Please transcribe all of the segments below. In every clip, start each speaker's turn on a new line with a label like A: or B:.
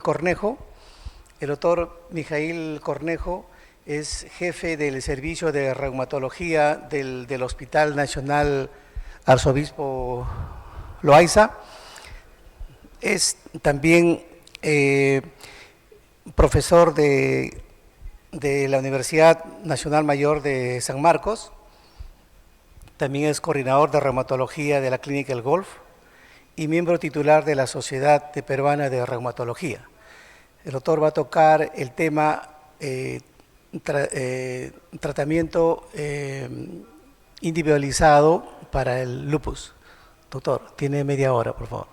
A: Cornejo. El doctor Mijail Cornejo es jefe del servicio de reumatología del Hospital Nacional Arzobispo Loaiza. Es también profesor de la Universidad Nacional Mayor de San Marcos. También es coordinador de reumatología de la Clínica El Golf y miembro titular de la Sociedad Peruana de Reumatología. El doctor va a tocar el tema tratamiento individualizado para el lupus. Doctor, tiene media hora, por favor.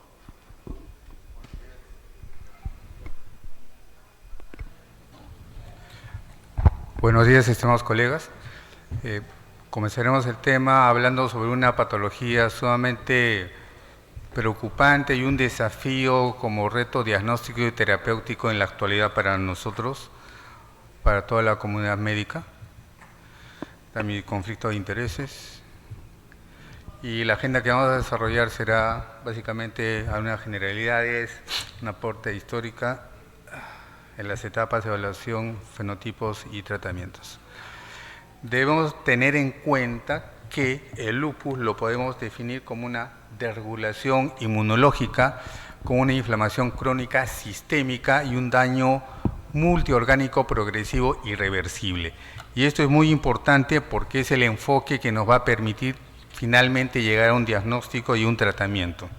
B: Buenos días, estimados colegas. Comenzaremos el tema hablando sobre una patología sumamente preocupante y un desafío como reto diagnóstico y terapéutico en la actualidad para nosotros, para toda la comunidad médica. También conflicto de intereses. Y la agenda que vamos a desarrollar será básicamente algunas generalidades, un aporte histórica en las etapas de evaluación, fenotipos y tratamientos. Debemos tener en cuenta que el lupus lo podemos definir como una desregulación inmunológica, con una inflamación crónica sistémica y un daño multiorgánico progresivo irreversible. Y esto es muy importante porque es el enfoque que nos va a permitir finalmente llegar a un diagnóstico y un tratamiento.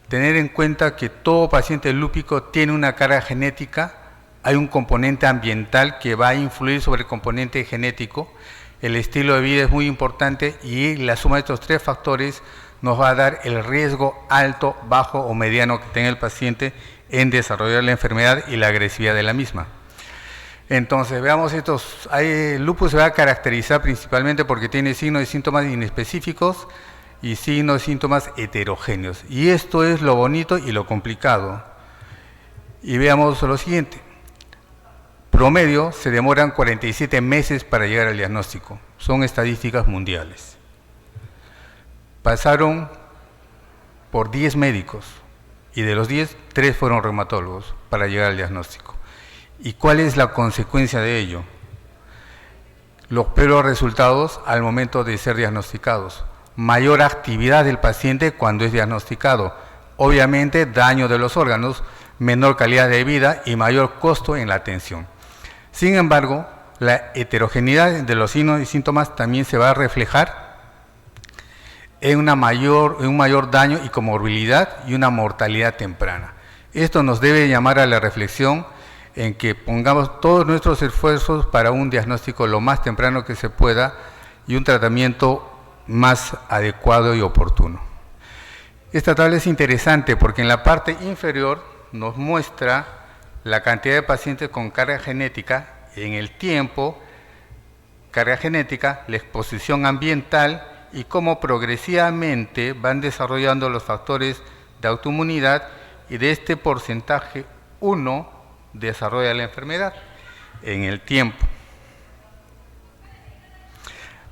B: Tener en cuenta que todo paciente lúpico tiene una carga genética, hay un componente ambiental que va a influir sobre el componente genético. El estilo de vida es muy importante y la suma de estos tres factores nos va a dar el riesgo alto, bajo o mediano que tenga el paciente en desarrollar la enfermedad y la agresividad de la misma. Entonces, veamos estos. El lupus se va a caracterizar principalmente porque tiene signos y síntomas inespecíficos y signos y síntomas heterogéneos. Y esto es lo bonito y lo complicado. Y veamos lo siguiente. Promedio se demoran 47 meses para llegar al diagnóstico. Son estadísticas mundiales. Pasaron por 10 médicos y de los 10, 3 fueron reumatólogos para llegar al diagnóstico. ¿Y cuál es la consecuencia de ello? Los peores resultados al momento de ser diagnosticados. Mayor actividad del paciente cuando es diagnosticado. Obviamente, daño de los órganos, menor calidad de vida y mayor costo en la atención. Sin embargo, la heterogeneidad de los signos y síntomas también se va a reflejar en un mayor daño y comorbilidad y una mortalidad temprana. Esto nos debe llamar a la reflexión en que pongamos todos nuestros esfuerzos para un diagnóstico lo más temprano que se pueda y un tratamiento más adecuado y oportuno. Esta tabla es interesante porque en la parte inferior nos muestra la cantidad de pacientes con carga genética en el tiempo, carga genética, la exposición ambiental y cómo progresivamente van desarrollando los factores de autoinmunidad y de este porcentaje 1 desarrolla la enfermedad en el tiempo.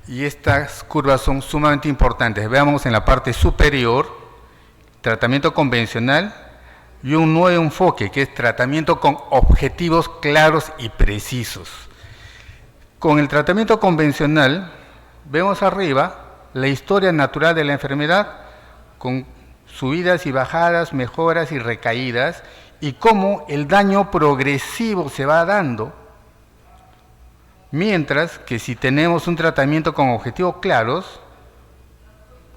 B: Y estas curvas son sumamente importantes. Veamos en la parte superior, tratamiento convencional, y un nuevo enfoque que es tratamiento con objetivos claros y precisos. Con el tratamiento convencional, vemos arriba la historia natural de la enfermedad con subidas y bajadas, mejoras y recaídas y cómo el daño progresivo se va dando. Mientras que si tenemos un tratamiento con objetivos claros,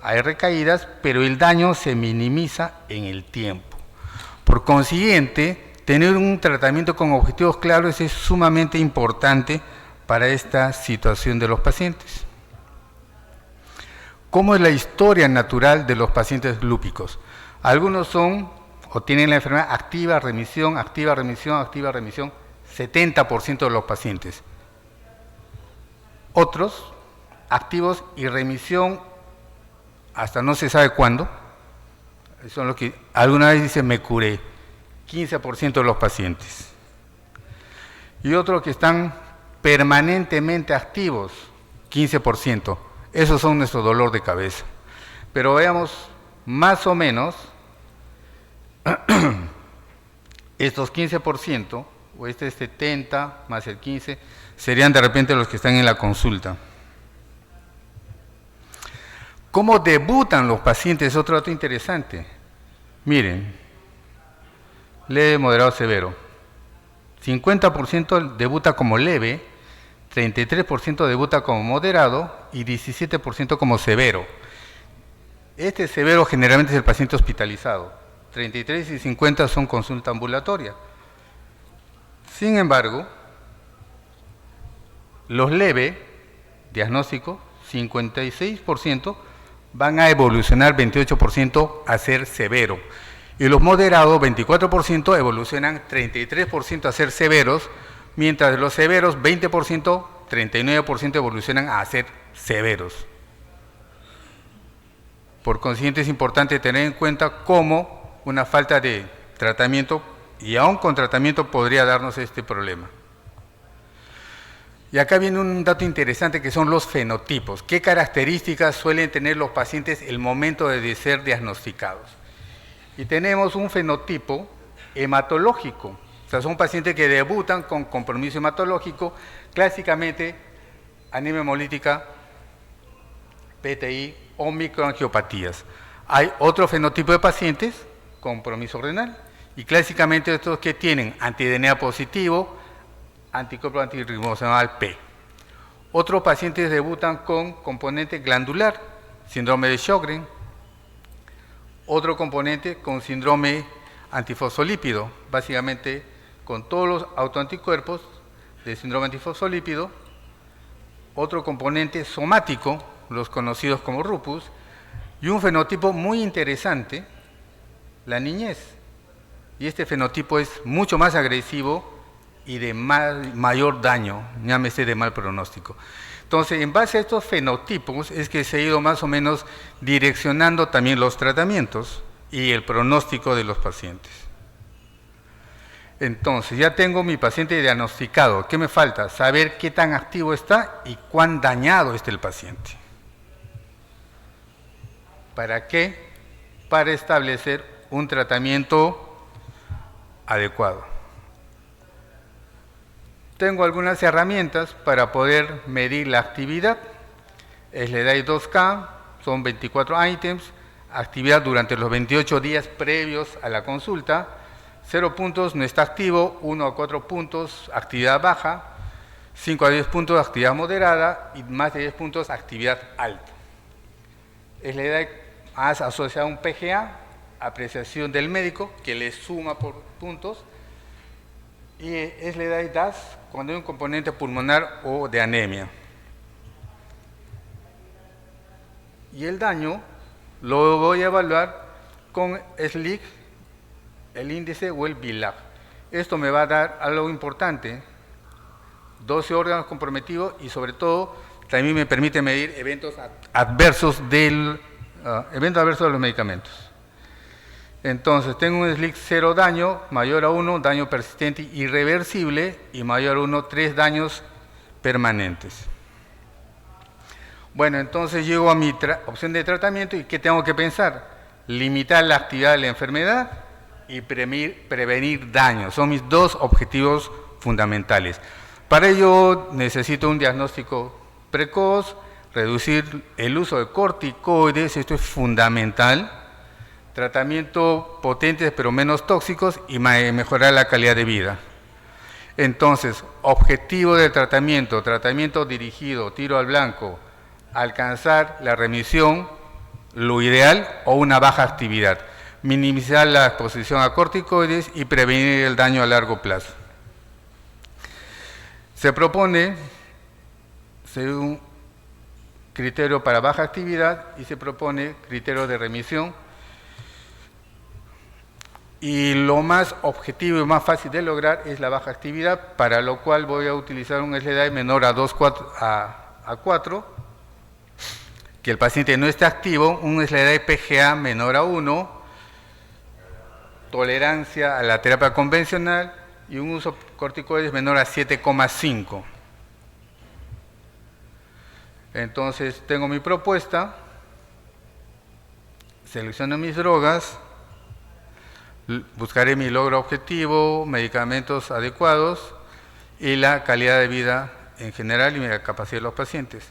B: hay recaídas, pero el daño se minimiza en el tiempo. Por consiguiente, tener un tratamiento con objetivos claros es sumamente importante para esta situación de los pacientes. ¿Cómo es la historia natural de los pacientes lúpicos? Algunos son o tienen la enfermedad activa, remisión, activa, remisión, activa, remisión, 70% de los pacientes. Otros, activos y remisión hasta no se sabe cuándo. Son los que alguna vez dicen me curé, 15% de los pacientes. Y otros que están permanentemente activos, 15%. Esos son nuestro dolor de cabeza. Pero veamos más o menos estos 15%, o este 70 más el 15, serían de repente los que están en la consulta. ¿Cómo debutan los pacientes? Es otro dato interesante. Miren, leve, moderado, severo. 50% debuta como leve, 33% debuta como moderado y 17% como severo. Este severo generalmente es el paciente hospitalizado. 33 y 50 son consulta ambulatoria. Sin embargo, los leve, diagnóstico, 56%, van a evolucionar 28% a ser severo. Y los moderados, 24%, evolucionan 33% a ser severos, mientras los severos, 20%, 39% evolucionan a ser severos. Por consiguiente, es importante tener en cuenta cómo una falta de tratamiento, y aún con tratamiento, podría darnos este problema. Y acá viene un dato interesante que son los fenotipos. ¿Qué características suelen tener los pacientes el momento de ser diagnosticados? Y tenemos un fenotipo hematológico. O sea, son pacientes que debutan con compromiso hematológico, clásicamente anemia hemolítica, PTI o microangiopatías. Hay otro fenotipo de pacientes, compromiso renal, y clásicamente estos que tienen anti-DNA positivo, anticuerpo antirribosomal P. Otros pacientes debutan con componente glandular, síndrome de Sjögren. Otro componente con síndrome antifosfolípido, básicamente con todos los autoanticuerpos de síndrome antifosfolípido. Otro componente somático, los conocidos como lupus, y un fenotipo muy interesante, la niñez. Y este fenotipo es mucho más agresivo y de mayor daño, llámese de mal pronóstico. Entonces, en base a estos fenotipos es que se ha ido más o menos direccionando también los tratamientos y el pronóstico de los pacientes. Entonces, ya tengo mi paciente diagnosticado. ¿Qué me falta? Saber qué tan activo está y cuán dañado está el paciente. ¿Para qué? Para establecer un tratamiento adecuado. Tengo algunas herramientas para poder medir la actividad. SLEDAI 2K, son 24 ítems, actividad durante los 28 días previos a la consulta, 0 puntos no está activo, 1 a 4 puntos actividad baja, 5 a 10 puntos actividad moderada y más de 10 puntos actividad alta. SLEDAI ha asociado un PGA, apreciación del médico, que le suma por puntos, y SLEDAI DAS cuando hay un componente pulmonar o de anemia. Y el daño lo voy a evaluar con SLIC, el índice o el BILAG. Esto me va a dar algo importante, 12 órganos comprometidos y sobre todo también me permite medir eventos adversos de los medicamentos. Entonces, tengo un SLIC 0 daño, mayor a 1, daño persistente irreversible, y mayor a 1, 3 daños permanentes. Bueno, entonces llego a mi opción de tratamiento y ¿qué tengo que pensar? Limitar la actividad de la enfermedad y prevenir daños. Son mis dos objetivos fundamentales. Para ello necesito un diagnóstico precoz, reducir el uso de corticoides, esto es fundamental. Tratamiento potentes pero menos tóxicos y mejorar la calidad de vida. Entonces, objetivo del tratamiento, tratamiento dirigido, tiro al blanco, alcanzar la remisión, lo ideal, o una baja actividad, minimizar la exposición a corticoides y prevenir el daño a largo plazo. Se propone un criterio para baja actividad y se propone criterio de remisión. Y lo más objetivo y más fácil de lograr es la baja actividad, para lo cual voy a utilizar un SLEDAI menor a 4, que el paciente no esté activo, un SLEDAI PGA menor a 1, tolerancia a la terapia convencional y un uso de corticoides menor a 7,5. Entonces tengo mi propuesta, selecciono mis drogas, Buscaré mi logro objetivo, medicamentos adecuados y la calidad de vida en general y la capacidad de los pacientes.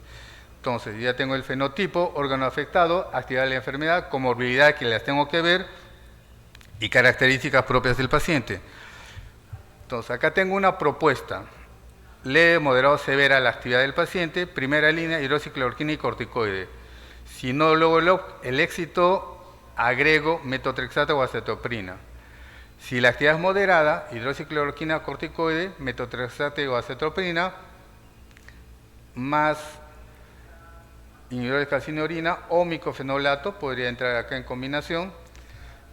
B: Entonces, ya tengo el fenotipo, órgano afectado, actividad de la enfermedad, comorbilidad que las tengo que ver y características propias del paciente. Entonces, acá tengo una propuesta. Leve, moderado, severa la actividad del paciente, primera línea, hidroxicloroquina y corticoide. Si no logro el éxito, agrego metotrexato o acetoprina. Si la actividad es moderada, hidroxicloroquina, corticoide, metotrexato o acetoprina, más inhibidor de calcineurina o micofenolato, podría entrar acá en combinación.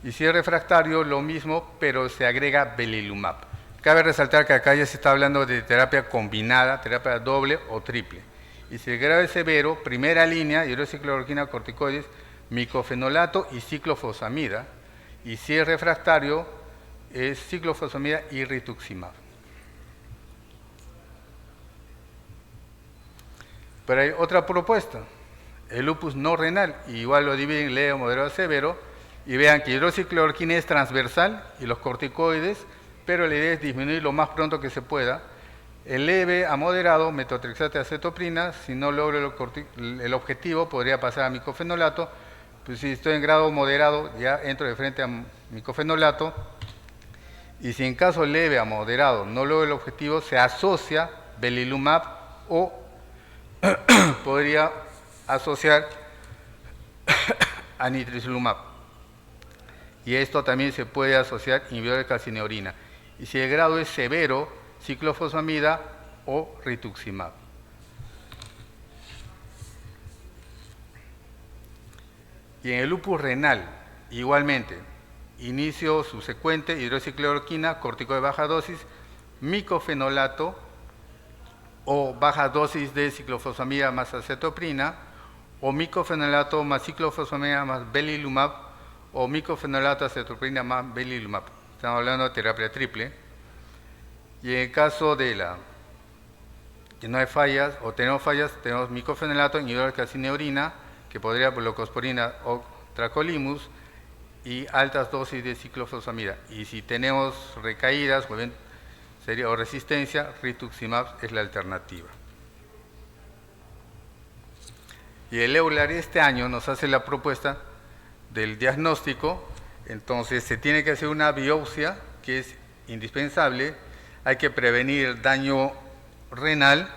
B: Y si es refractario, lo mismo, pero se agrega belimumab. Cabe resaltar que acá ya se está hablando de terapia combinada, terapia doble o triple. Y si el grado es severo, primera línea, hidroxicloroquina, corticoides, micofenolato y ciclofosfamida. Y si es refractario, es ciclofosfamida y rituximab. Pero hay otra propuesta, el lupus no renal, igual lo dividen en leve, moderado, severo, y vean que hidroxicloroquina es transversal y los corticoides, pero la idea es disminuir lo más pronto que se pueda. El leve a moderado, metotrexato y acetoprina, si no logro el objetivo, podría pasar a micofenolato. Pues si estoy en grado moderado, ya entro de frente a micofenolato. Y si en caso leve a moderado no logro el objetivo, se asocia belimumab o podría asociar a nitrizilumab. Y esto también se puede asociar inhibidor de calcineurina. Y si el grado es severo, ciclofosfamida o rituximab. Y en el lupus renal, igualmente, inicio subsecuente, hidroxicloroquina, corticoide de baja dosis, micofenolato o baja dosis de ciclofosfamida más acetoprina, o micofenolato más ciclofosfamida más belimumab, o micofenolato, acetoprina más belimumab. Estamos hablando de terapia triple. Y en el caso de que no hay fallas o tenemos fallas, tenemos micofenolato, inhibidor de calcineurina, que podría glucosporina o tracolimus, y altas dosis de ciclofosfamida. Y si tenemos recaídas o resistencia, rituximab es la alternativa. Y el EULAR este año nos hace la propuesta del diagnóstico. Entonces se tiene que hacer una biopsia, que es indispensable. Hay que prevenir daño renal,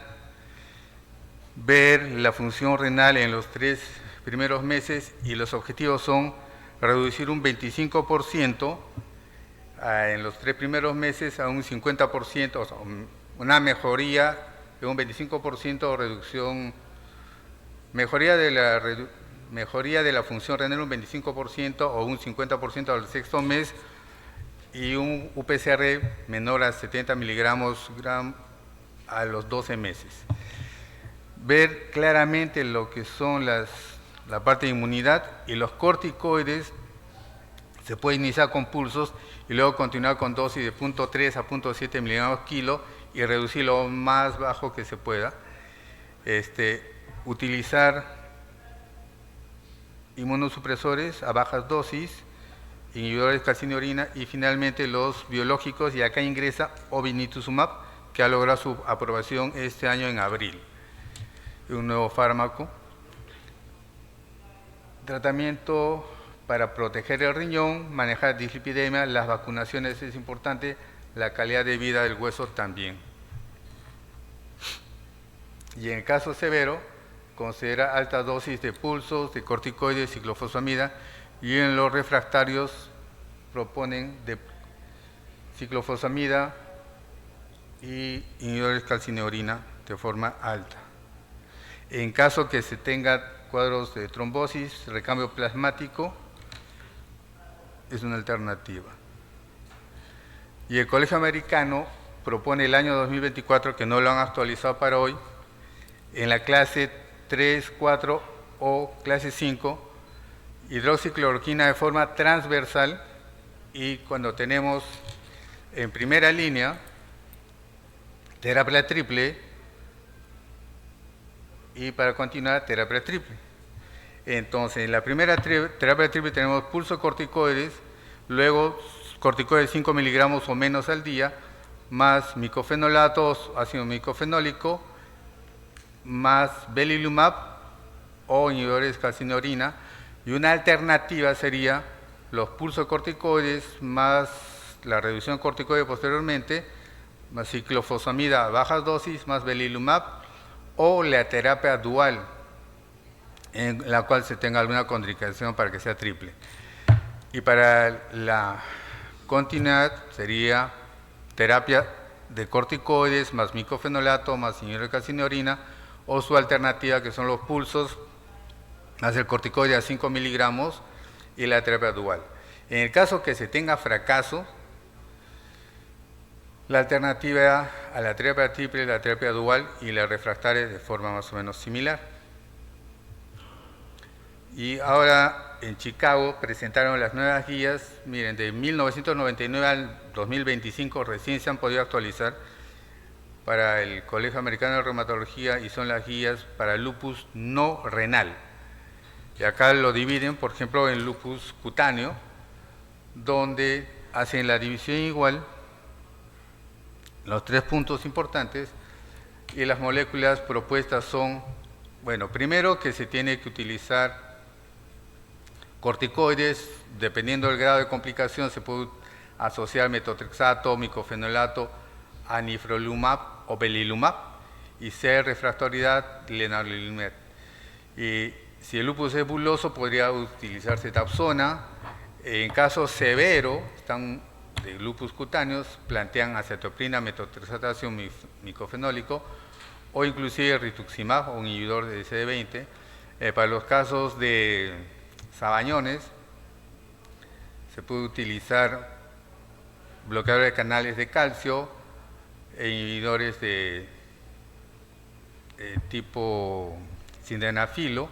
B: ver la función renal en los 3 primeros meses, y los objetivos son reducir un 25% en los 3 primeros meses a un 50%, o sea, una mejoría de un 25%, reducción, mejoría de la función renal un 25% o un 50% al 6º mes, y un UPCR menor a 70 miligramos a los 12 meses. Ver claramente lo que son la parte de inmunidad, y los corticoides se puede iniciar con pulsos y luego continuar con dosis de 0.3 a 0.7 miligramos kilo y reducir lo más bajo que se pueda. Utilizar inmunosupresores a bajas dosis, inhibidores de calcineurina, y finalmente los biológicos, y acá ingresa obinutuzumab, que ha logrado su aprobación este año en abril. Un nuevo fármaco. Tratamiento para proteger el riñón, manejar dislipidemia, las vacunaciones es importante, la calidad de vida del hueso también. Y en el caso severo, considera alta dosis de pulsos, de corticoides, ciclofosfamida, y en los refractarios proponen de ciclofosfamida y inhibidores de calcineurina de forma alta. En caso que se tenga cuadros de trombosis, recambio plasmático, es una alternativa. Y el Colegio Americano propone el año 2024, que no lo han actualizado para hoy, en la clase 3, 4 o clase 5, hidroxicloroquina de forma transversal, y cuando tenemos en primera línea terapia triple, y para continuar terapia triple. Entonces, en la primera terapia triple tenemos pulsocorticoides, luego corticoides 5 miligramos o menos al día, más micofenolatos, ácido micofenólico, más belimumab o inhibidores de calcineurina, y una alternativa sería los pulsocorticoides más la reducción corticoide posteriormente, más ciclofosfamida a bajas dosis, más belimumab, o la terapia dual, en la cual se tenga alguna contraindicación para que sea triple. Y para la continuidad sería terapia de corticoides más micofenolato más inhibidor de calcineurina, o su alternativa que son los pulsos más el corticoide a 5 miligramos y la terapia dual. En el caso que se tenga fracaso, la alternativa a la terapia triple, la terapia dual y la refractaria de forma más o menos similar. Y ahora en Chicago presentaron las nuevas guías, miren, de 1999 al 2025 recién se han podido actualizar para el Colegio Americano de Reumatología, y son las guías para lupus no renal. Y acá lo dividen, por ejemplo, en lupus cutáneo, donde hacen la división igual, los 3 puntos importantes, y las moléculas propuestas son, bueno, primero que se tiene que utilizar corticoides, dependiendo del grado de complicación, se puede asociar metotrexato, micofenolato, anifrolumab o belimumab, y ser refractoriedad, lenalidomide. Y si el lupus es buloso, podría utilizarse Dapsona. En caso severo, de lupus cutáneos, plantean acetoprina, metotrexato, ácido micofenólico, o inclusive rituximab, un inhibidor de CD20. Para los casos de sabañones, se puede utilizar bloqueadores de canales de calcio e inhibidores de tipo sildenafilo,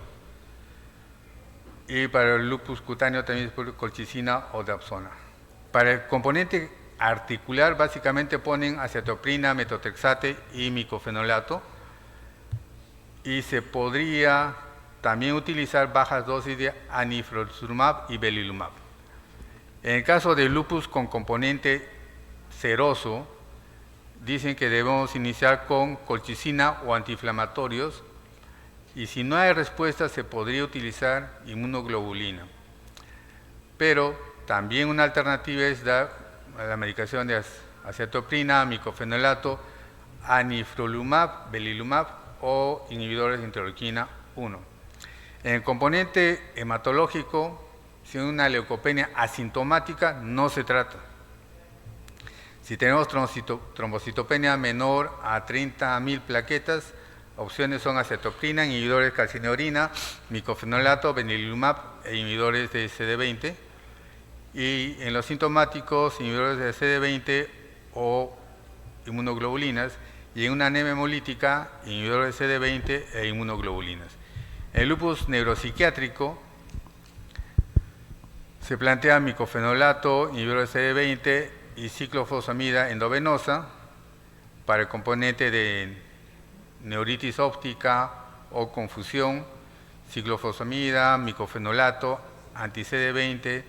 B: y para el lupus cutáneo también se puede colchicina o Dapsona. Para el componente articular básicamente ponen acetoprina, metotrexate y micofenolato, y se podría también utilizar bajas dosis de anifrolumab y belimumab. En el caso de lupus con componente seroso, dicen que debemos iniciar con colchicina o antiinflamatorios, y si no hay respuesta se podría utilizar inmunoglobulina. Pero también una alternativa es dar la medicación de acetoprina, micofenolato, anifrolumab, belimumab o inhibidores de interleuquina 1. En el componente hematológico, si hay una leucopenia asintomática, no se trata. Si tenemos trombocitopenia menor a 30.000 plaquetas, opciones son acetoprina, inhibidores de calcineurina, micofenolato, belimumab e inhibidores de CD20. Y en los sintomáticos, inhibidores de CD20 o inmunoglobulinas. Y en una anemia hemolítica, inhibidores de CD20 e inmunoglobulinas. En el lupus neuropsiquiátrico se plantea micofenolato, inhibidores de CD20 y ciclofosfamida endovenosa. Para el componente de neuritis óptica o confusión, ciclofosfamida, micofenolato, anti-CD20.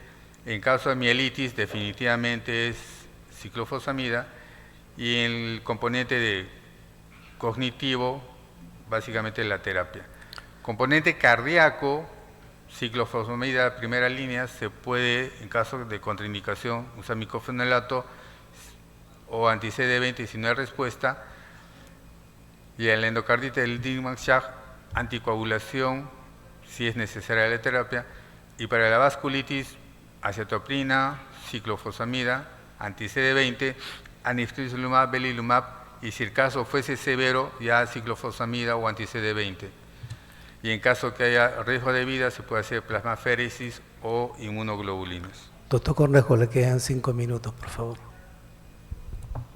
B: En caso de mielitis, definitivamente es ciclofosfamida. Y en el componente de cognitivo, básicamente la terapia. Componente cardíaco, ciclofosfamida primera línea, se puede, en caso de contraindicación, usar micofenolato o anti-CD20 si no hay respuesta. Y en la endocarditis del Digman-Schach, anticoagulación, si es necesaria la terapia. Y para la vasculitis, acetoprina, ciclofosfamida, anti-CD20, anifrolumab, belimumab, y si el caso fuese severo, ya ciclofosfamida o anti-CD20. Y en caso que haya riesgo de vida, se puede hacer plasmaféresis o inmunoglobulinas.
A: Doctor Cornejo, le quedan 5 minutos, por favor.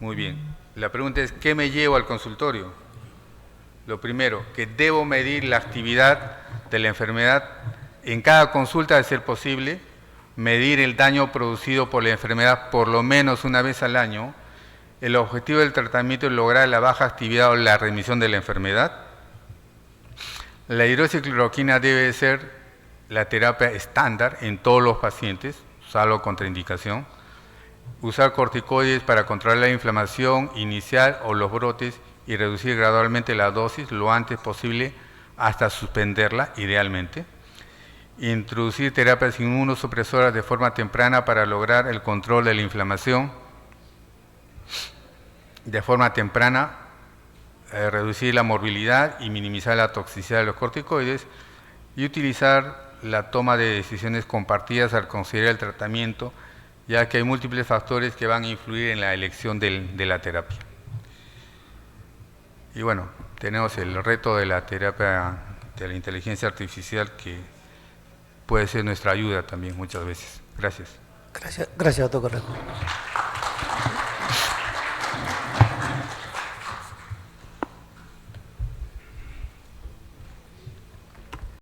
B: Muy bien. La pregunta es, ¿qué me llevo al consultorio? Lo primero, que debo medir la actividad de la enfermedad en cada consulta, de ser posible, medir el daño producido por la enfermedad por lo menos una vez al año. El objetivo del tratamiento es lograr la baja actividad o la remisión de la enfermedad. La hidroxicloroquina debe ser la terapia estándar en todos los pacientes, salvo contraindicación. usar corticoides para controlar la inflamación inicial o los brotes y reducir gradualmente la dosis lo antes posible hasta suspenderla, idealmente. Introducir terapias inmunosupresoras de forma temprana para lograr el control de la inflamación. De forma temprana, reducir la morbilidad y minimizar la toxicidad de los corticoides. Y utilizar la toma de decisiones compartidas al considerar el tratamiento, ya que hay múltiples factores que van a influir en la elección de la terapia. Y bueno, tenemos el reto de la terapia de la inteligencia artificial, que puede ser nuestra ayuda también muchas veces. Gracias.
A: Gracias, doctor Correjo.